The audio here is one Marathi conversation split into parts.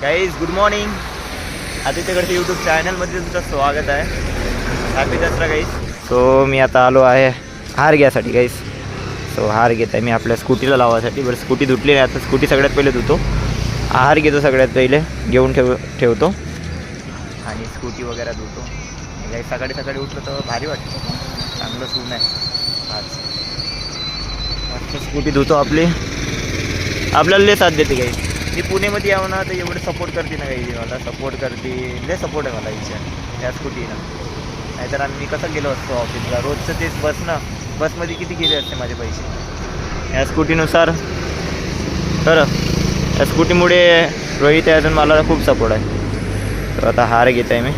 Guys good morning. आदित्यगडच्या यूट्यूब चॅनलमध्ये तुमचं स्वागत आहे. Happy Dussehra guys. सो मी आता आलो आहे हार घ्यायसाठी गाईज. सो हार घेत आहे मी आपल्या स्कूटीला लावायसाठी. बरं स्कूटी धुतली नाही, आता स्कूटी सगळ्यात पहिले धुतो. हार घेतो सगळ्यात पहिले, घेऊन ठेवतो आणि स्कूटी वगैरे धुतो. गाईज सकाळी सकाळी उठलं तर भारी वाटतं, चांगलं सून आहे आज. मस्त स्कूटी धुतो आपली, आपल्याला लय साथ देते गाईज. मी पुणेमध्ये यावं ना तर एवढे सपोर्ट करते ना काही, मला सपोर्ट करते, लय सपोर्ट आहे मला हिच्या त्या स्कूटीनं. नाहीतर मी कसं गेलो असतो ऑफिसला, रोजचं तेच बसमध्ये किती गेले असते माझे पैसे या स्कूटीनुसार. तर या स्कूटीमुळे रोहित आहे अजून मला खूप सपोर्ट आहे. तर आता हार घेत आहे मी.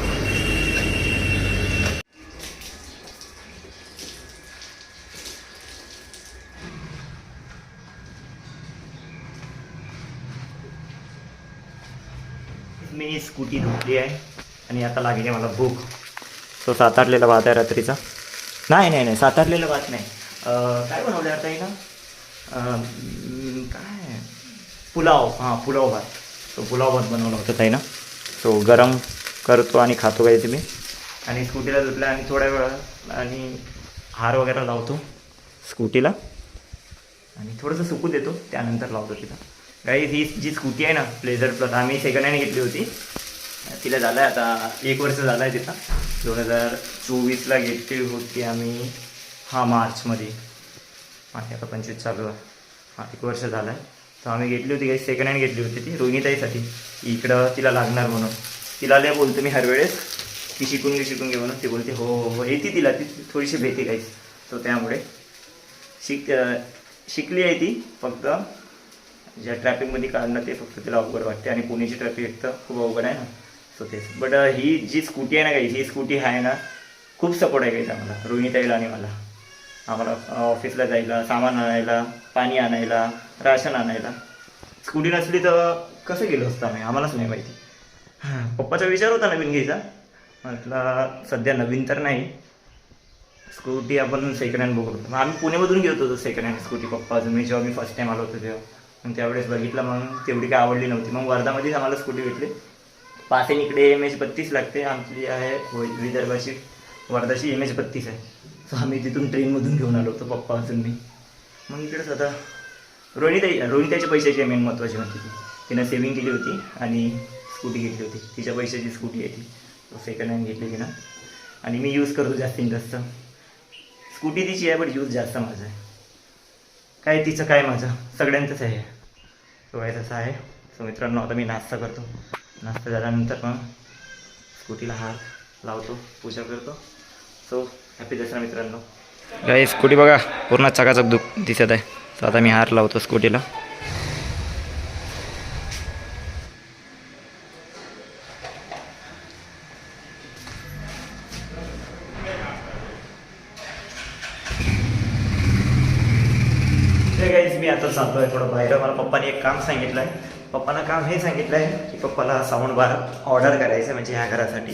मी स्कूटी धुतली आहे आणि आता लागली मला भूक. तो सातारलेला भात आहे रात्रीचा. नाही सातारलेला भात नाही. काय बनवलं आता ना, काय पुलाव. पुलाव भात. तो पुलाव भात बनवला होता ताई ना. तो गरम करतो आणि खातो काही मी. आणि स्कूटीला धुतला आणि थोड्या वेळा आणि हार वगैरे लावतो स्कूटीला आणि थोडंसं सुकू देतो, त्यानंतर लावतो तिला. काही ही जी स्कूटी आहे ना प्लेझर प्लस, आम्ही सेकंड हँड घेतली होती. तिला झालं आहे आता 1 वर्ष झालं आहे तिथं. 2024ला घेतली होती आम्ही. मार्चमध्ये. आता 25 चालू आहे. 1 वर्ष झालं आहे. तर आम्ही घेतली होती काही सेकंड हँड घेतली होती ती रोहिणीताईसाठी. इकडं तिला लागणार म्हणून. तिला लय बोलतो मी हर वेळेस की शिकून घे म्हणून. ती बोलते हो येते तिला, ती थोडीशी भीती काहीच. तो त्यामुळे शिकली आहे ती. फक्त ज्या ट्रॅफिकमध्ये काढणं ते फक्त तिला अवघड वाटते. आणि पुण्याची ट्रॅफिक तर खूप अवघड आहे ना. सो तेच. बट ही जी स्कूटी आहे ना काही, ही स्कूटी आहे ना खूप सपोर्ट आहे काही आम्हाला, रोहिणीताईला आणि मला. आम्हाला ऑफिसला जायला, सामान आणायला, पाणी आणायला, राशन आणायला. स्कूटी नसली तर कसं गेलो असतं आम्ही, आम्हालाच नाही माहिती. पप्पाचा विचार होता नवीन घ्यायचा. म्हटलं सध्या नवीन तर नाही, स्कूटी आपण सेकंड हँड बघू. मग आम्ही पुणेमधून घेत होतो सेकंड हँड स्कूटी. पप्पा अजून मी जेव्हा मी फर्स्ट टाईम आलो होतो तेव्हा. मग त्यावेळेस बघितलं, मग तेवढी काय आवडली नव्हती. मग वर्धामध्येच आम्हाला स्कूटी भेटली. पासेन इकडे MH32 लागते. आमची आहे विदर्भाची, वर्धाची MH32 आहे. सो आम्ही तिथून ट्रेनमधून घेऊन आलो होतो पप्पा अजून मी. मग इकडेच आता रोहिणीताईच्या पैशाची मेन महत्त्वाची होती ती. तिनं सेविंग केली होती आणि स्कूटी घेतली होती. तिच्या पैशाची स्कूटी आहे ती. सेकंड हँड घेतली तिनं. आणि मी यूज करतो जास्तीत जास्त. स्कूटी तिची आहे बट यूज जास्त माझं आहे. काय तिचं काय माझं सगळ्यांचंच आहे. सो आहे तसं आहे. सो मित्रांनो आता मी नाश्ता करतो. नाश्ता झाल्यानंतर मग स्कूटीला हार लावतो, पूजा करतो. सो हॅपी दसरा मित्रांनो. काही स्कूटी बघा पूर्ण चकाचक दिसत आहे. तर आता मी हार लावतो स्कूटीला. मी आता चाललो आहे थोडं बाहेर. मला पप्पाने एक काम सांगितलं आहे. पप्पानं काम हे सांगितलं आहे की पप्पाला साऊंड बार ऑर्डर करायचं आहे, म्हणजे ह्या घरासाठी.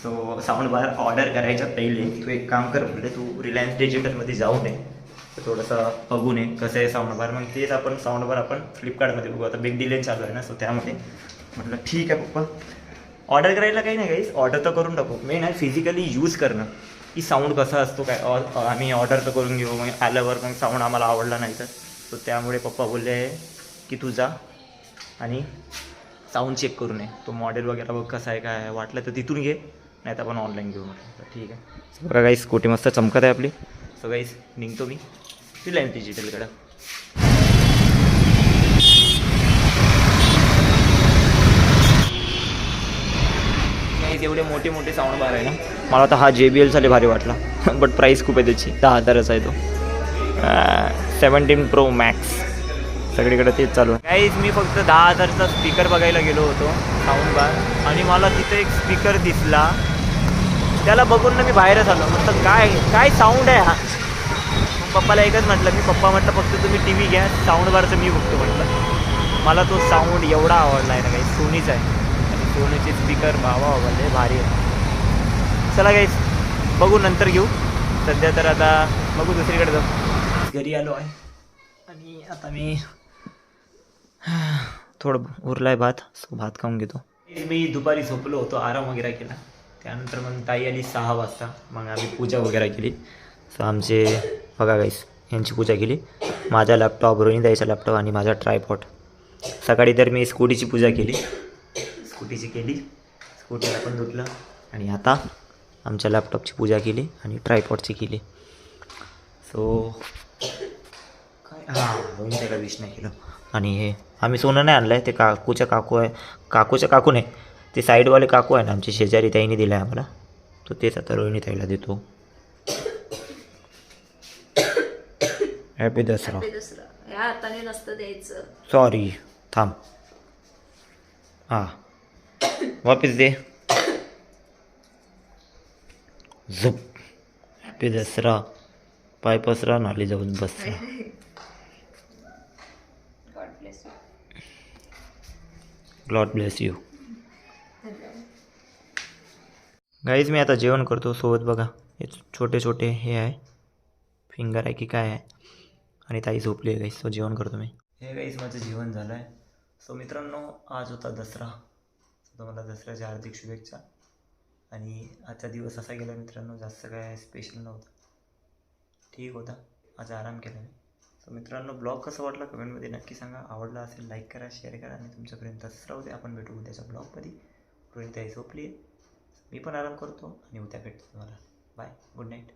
सो साऊंड बार ऑर्डर करायच्या पहिले तू एक काम कर म्हटले, तू रिलायन्स डिजिटलमध्ये जाऊ नये, थोडंसं बघू नये कसं आहे साऊंड बार. मग तेच आपण साऊंड बार आपण फ्लिपकार्टमध्ये बघू. आता बिग डिले चालू आहे ना, सो त्यामुळे म्हटलं ठीक आहे पप्पा. ऑर्डर करायला काही नाही काहीच, ऑर्डर तर करून टाकू. मेन आहे फिजिकली यूज करणं की साऊंड कसा असतो काय. आम्ही ऑर्डर तर करून घेऊ, मग आल्यावर मग साऊंड आम्हाला आवडला नाही तर. सो त्यामुळे पप्पा बोलले की तू जा आणि साऊंड चेक करून ये. तो मॉडेल वगैरे बघ कसा आहे काय, वाटलं तर तिथून घे, नाही तर आपण ऑनलाईन घेऊ म्हटलं. ठीक आहे. बघा गाईस स्कूटी मस्त चमकत आहे आपली. सो गाईस निघतो मी रिलायन्स डिजिटलकडं. एवढे मोठे मोठे साऊंड बार आहे ना. मला तर हा JBLचा लय भारी वाटला. बट प्राईस खूप आहे त्याची, 10,000चा आहे तो. 17 Pro Max. सगळीकडे तेच चालू आहे. काहीच मी फक्त 10,000चा स्पीकर बघायला गेलो होतो साऊंड बार, आणि मला तिथे एक स्पीकर दिसला. त्याला बघून ना मी बाहेरच आलो. म्हटलं काय साऊंड आहे हा. मग पप्पाला एकच म्हटलं मी, पप्पा म्हटलं फक्त तुम्ही TV घ्या, साऊंड बारचं मी बघतो म्हटलं. मला तो साऊंड एवढा आवडला आहे ना काही. सोनीचा आहे आणि सोनीचे स्पीकर भावा लय भारी आहे. चला गाईस बघू, नंतर घेऊ. सध्या तर आता बघू दुसरीकडे जाऊ. घरी आलो आहे आणि आता मी थोडं उरला आहे भात, सो भात खाऊन घेतो. मी दुपारी झोपलो होतो, आराम वगैरे केला. त्यानंतर मग ताई आली 6 वाजता. मग आम्ही पूजा वगैरे केली. सो आमचे बघा गाईस यांची पूजा केली. माझा लॅपटॉप, रोहिणीताईचा लॅपटॉप आणि माझा ट्रायपॉड. सकाळी तर मी स्कूटीची पूजा केली, स्कूटीला पण धुतलं. आणि आता आमच्या लॅपटॉपची पूजा केली आणि ट्रायपॉडची केली. सो काय रोहिणीताईला विश नाही केलं. आणि हे आम्ही सोनं नाही आणलं आहे, ते काकूच्या काकू नाही, ते साईडवाले काकू आहे ना आमचे शेजारी, ताईने दिलं आहे आम्हाला. तो तेच आता रोहिणीताईला देतो. हॅपी दसरा. या हाताने नसतं द्यायचं. सॉरी, थांब. हां, वापिस दे. झप. हॅपी दसरा. पाय पसरा, नाली जाऊन बसरा. God bless you. गाईज मी आता जेवण करतो. सोबत बघा हे छोटे छोटे हे आहे, फिंगर आहे की काय आहे. आणि ताई झोपली आहे गाईज. सो जेवण करतो मी. हे गाईज माझं जेवण झालं आहे. सो मित्रांनो, आज होता दसरा. तुम्हाला दसऱ्याच्या हार्दिक शुभेच्छा. आणि आजचा दिवस असा गेला मित्रांनो, जास्त काय स्पेशल नव्हता, ठीक होता. आज आराम केला मी. सो मित्रांनो, ब्लॉग कसा वाटला कमेंटमध्ये नक्की सांगा. आवडला असेल लाईक करा, शेअर करा आणि तुमच्यापर्यंत तसंच राहू दे. आपण भेटू उद्याच्या ब्लॉगमध्ये. रोहिणीताई झोपली आहे, मी पण आराम करतो आणि उद्या भेटतो तुम्हाला. Bye, good night.